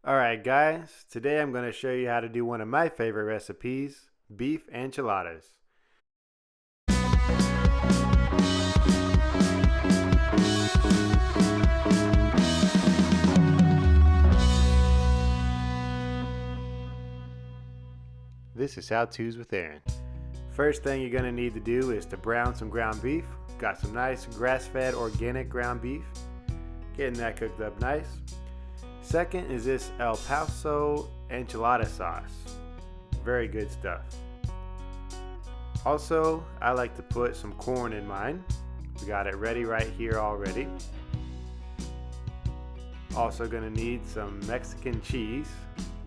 Alright guys, today I'm going to show you how to do one of my favorite recipes, beef enchiladas. This is How-Tos with Aaron. First thing you're going to need to do is to brown some ground beef. Got some nice grass-fed organic ground beef. Getting that cooked up nice. Second is this El Paso enchilada sauce. Very good stuff. Also, I like to put some corn in mine. We got it ready right here already. Also gonna need some Mexican cheese,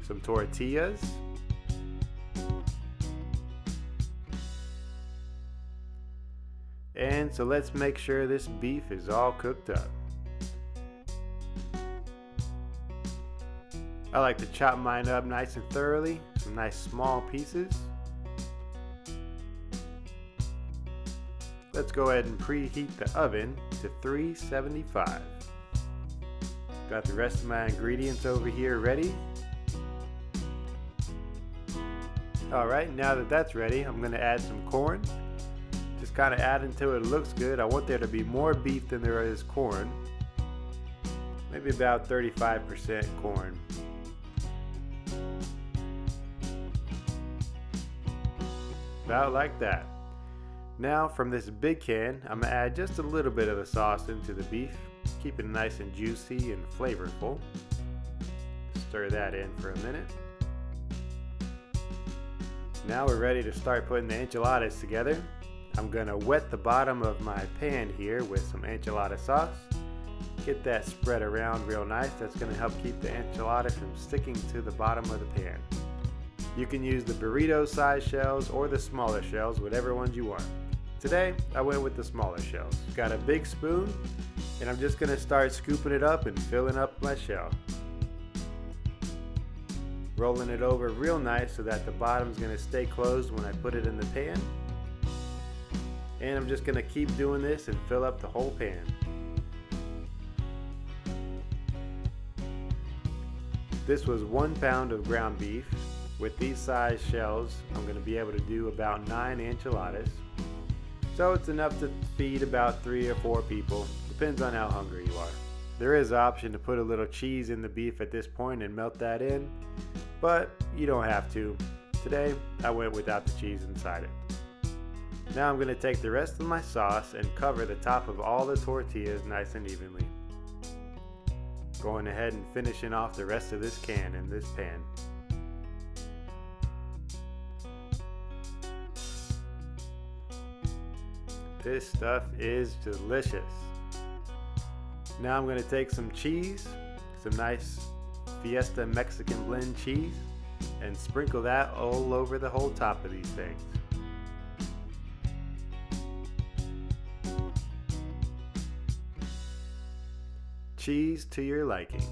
some tortillas, and so let's make sure this beef is all cooked up. I like to chop mine up nice and thoroughly, some nice small pieces. Let's go ahead and preheat the oven to 375. Got the rest of my ingredients over here ready. Alright, now that that's ready, I'm going to add some corn. Just kind of add until it looks good. I want there to be more beef than there is corn. Maybe about 35% corn. About like that. Now from this big can, I'm going to add just a little bit of the sauce into the beef. Keep it nice and juicy and flavorful. Stir that in for a minute. Now we're ready to start putting the enchiladas together. I'm going to wet the bottom of my pan here with some enchilada sauce. Get that spread around real nice. That's going to help keep the enchilada from sticking to the bottom of the pan. You can use the burrito size shells or the smaller shells, whatever ones you want. Today, I went with the smaller shells. Got a big spoon, and I'm just gonna start scooping it up and filling up my shell. Rolling it over real nice so that the bottom's gonna stay closed when I put it in the pan. And I'm just gonna keep doing this and fill up the whole pan. This was 1 pound of ground beef. With these size shells, I'm going to be able to do about 9 enchiladas. So it's enough to feed about 3 or 4 people. Depends on how hungry you are. There is an option to put a little cheese in the beef at this point and melt that in, but you don't have to. Today, I went without the cheese inside it. Now I'm going to take the rest of my sauce and cover the top of all the tortillas nice and evenly. Going ahead and finishing off the rest of this can in this pan. This stuff is delicious. Now I'm going to take some cheese, some nice Fiesta Mexican blend cheese, and sprinkle that all over the whole top of these things. Cheese to your liking.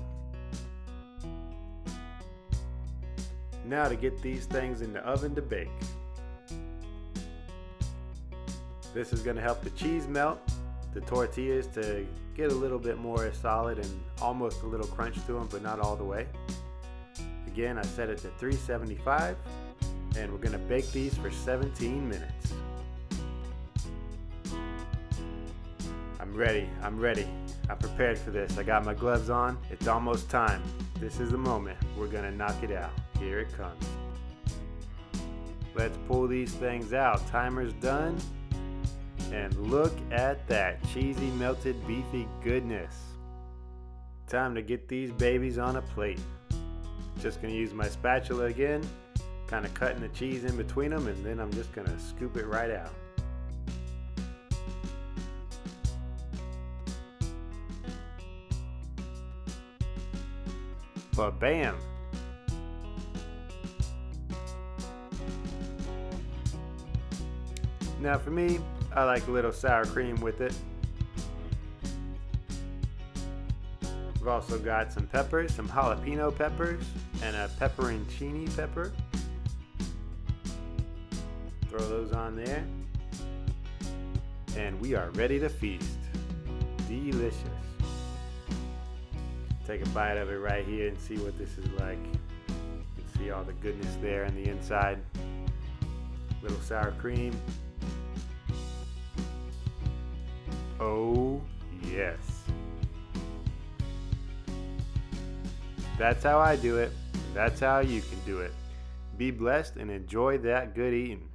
Now to get these things in the oven to bake. This is going to help the cheese melt, the tortillas to get a little bit more solid and almost a little crunch to them, but not all the way. Again, I set it to 375, and we're going to bake these for 17 minutes. I'm ready. I'm prepared for this. I got my gloves on. It's almost time. This is the moment. We're going to knock it out. Here it comes. Let's pull these things out. Timer's done. And look at that cheesy melted beefy goodness. Time to get these babies on a plate. Just gonna use my spatula again, kind of cutting the cheese in between them, and then I'm just gonna scoop it right out. But bam! Now for me, I like a little sour cream with it. We've also got some peppers, some jalapeno peppers, and a pepperoncini pepper. Throw those on there. And we are ready to feast. Delicious. Take a bite of it right here and see what this is like. You can see all the goodness there on the inside. Little sour cream. Oh, yes. That's how I do it. That's how you can do it. Be blessed and enjoy that good eating.